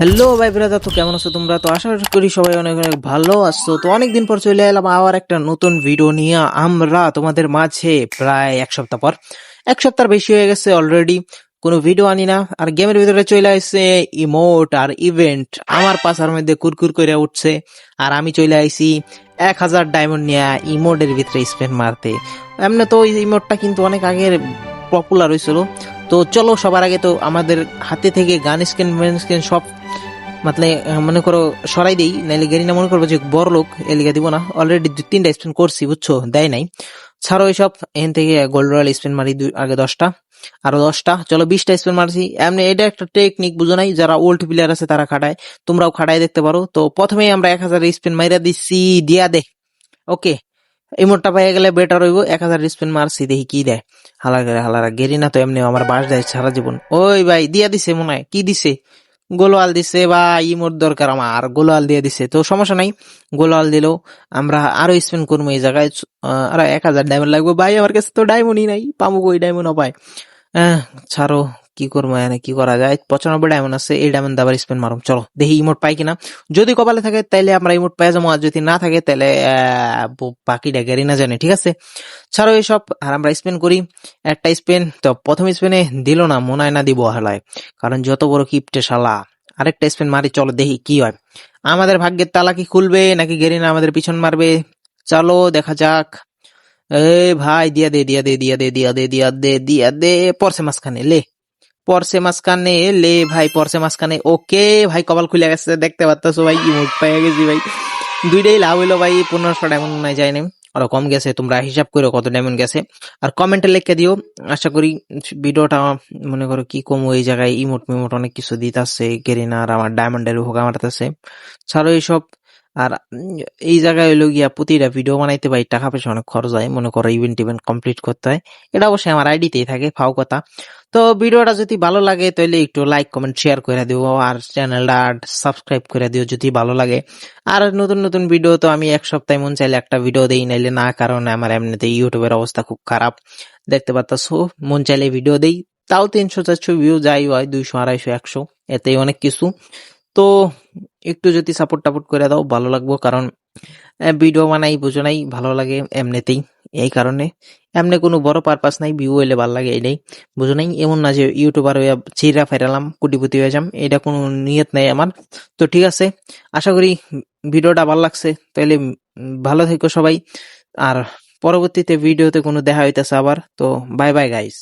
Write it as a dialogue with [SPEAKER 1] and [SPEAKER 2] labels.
[SPEAKER 1] Hello ভাই brother, তো কেমন আছো তোমরা? তো আশা করি সবাই অনেক অনেক ভালো আছো। তো অনেকদিন পর চলে এলাম আবার একটা নতুন ভিডিও নিয়ে আমরা তোমাদের মাঝে। প্রায় এক সপ্তাহ বেশি হয়ে গেছে অলরেডি কোনো ভিডিও আনি না। আর গেমের ভিতরে চলে আসছে ইমোট আর ইভেন্ট, আমার পাশার মধ্যে কুরকুর করে উঠছে। আর আমি চলে আইছি 1000 ডায়মন্ড নিয়ে ইমোটের ভিতরে স্পেন মারতে। এমনি তো ওই ইমোটটা কিন্তু অনেক আগের পপুলার হয়েছিল। তো চলো, সবার আগে তো আমাদের হাতে থেকে গান স্ক্রিন মেন স্ক্রিন সব মনে করো সরাই দেই, নাইলে গেরিনা মনে করবো যে বড় লোক, এলিগা দিব না। অলরেডি 2-3টা স্পেন করছি, বুঝছো, দেয় নাই। ছাড়ো এইসব, এখান থেকে গোল্ড রয়্যাল স্পেন মারি আগে 10টা, আরো 10টা, চলো 20টা স্পেন মারছি। এমনি এটা একটা টেকনিক, বুঝো নাই? যারা ওল্ড প্লেয়ার আছে তারা খাটায়, তোমরাও খাটাই দেখতে পারো। তো প্রথমেই আমরা 1000 স্পেন মাইরা দিচ্ছি, দিয়া দে। ওকে, ইমোটটা পেয়ে গেলে বেটার হইব। 1000 স্পেন মারছি, দেখি কি দেয়। হালারা গেরিনা তো এমনি আমার বাস দেয় সারা জীবন। ওই ভাই দিয়া দিছে মনে হয়, কি দিছে? গোলওয়াল দিছে বা ইমোর দরকার আমার, গোলওয়াল দিয়ে দিছে, তো সমস্যা নাই। গোলওয়াল দিলেও আমরা আরো স্পেন্ড করবো এই জায়গায়। আরো 1000 ডায়মন্ড লাগবে ভাই, আমার কাছে তো ডায়মন্ডই নাই, পাবো কই ডায়মন্ড পায়? আহ, ছাড়ো, কি করবো এখানে, কি করা যায়? 95 ডায়মন্ড আছে, এই ডায়মন্ড আবার স্পেন্ড মারুম। চলো দেখি ইমোট পাই কিনা। যদি কপালে থাকে তাইলে আমরা ইমোট পেয়ে যাবো, আর যদি না থাকে তাহলে বাকিটা গেরি না জানে, ঠিক আছে। ছাড়ো এইসব, আর আমরা স্পেন করি। একটা স্পেন তো প্রথম স্পেনে দিল না, মনে হয় না দিব হালায়, কারণ যত বড় কিপটে শালা। আরেকটা স্পেন মারি, চলো দেখি কি হয়। আমাদের ভাগ্যের তালা কি খুলবে নাকি গেরিনা আমাদের পিছন মারবে? চলো দেখা যাক। এ ভাই, দিয়া দে। পড়ছে মাঝখানে, লে। পড়ছে মাঝখানে, লে ভাই, পড়ছে মাঝখানে। ওকে ভাই, কপাল খুলে গেছে, দেখতে পারতেছো ভাই, ইমোট পেয়ে গেছি ভাই। দুইটাই লাভ হইলো ভাই, 1500 ডায়মন্ড নাই যায় না, আরো কম গেছে। তোমরা হিসাব করো কত ডায়মন্ড গেছে, আর কমেন্টে লিখে দিও। আশা করি ভিডিওটা, মনে করো কি কম, এই জায়গায় ইমোট মিমোট অনেক কিছু দিতেছে গেরিনা, আর আমার ডায়মন্ডের হোগা মারতেছে। ছাড়ো এইসব। আর এই জায়গায় হইলো গিয়া প্রতিটা ভিডিও বানাইতে ভাই টাকা পয়সা অনেক খরচ হয়, মনে করো ইভেন্ট টিভেন্ট কমপ্লিট করতে হয়। এটা অবশ্যই আমার আইডিতেই থাকে, ফাও কথা। তো ভিডিওটা যদি ভালো লাগে তাহলে একটু লাইক কমেন্ট শেয়ার করে দিও, আর চ্যানেলটা সাবস্ক্রাইব করে দিও যদি ভালো লাগে। আর নতুন নতুন ভিডিও তো আমি এক সপ্তাহে মন চাইলে একটা ভিডিও দেই, নাইলে না, কারণ আমার এমনিতে ইউটিউবের অবস্থা খুব খারাপ, দেখতে পারতাছো। মন চাইলে ভিডিও দেই, তাও 300-400 ভিউ যাই হয়, 200-250-100, এতেই অনেক কিছু। তো একটু যদি সাপোর্ট টাপোর্ট করে দাও ভালো লাগবো, কারণ ভিডিও বানাই, বুঝো নাই, ভালো লাগে এমনিতেই, এই কারণে। এমনি কোনো বড় পারপাস নাই, ভিউ হইলে ভালো লাগে এটাই, বুঝো নাই। এমন না যে ইউটিউবার হয়ে চিরা ফেরালাম, কোটিপতি হয়ে যাম, এটা কোনো নিয়ত নাই আমার। তো ঠিক আছে, আশা করি ভিডিওটা ভালো লাগছে। তাহলে ভালো থেকো সবাই, আর পরবর্তীতে ভিডিওতে কোনো দেখা হইতেছে আবার। তো বাই বাই গাইস।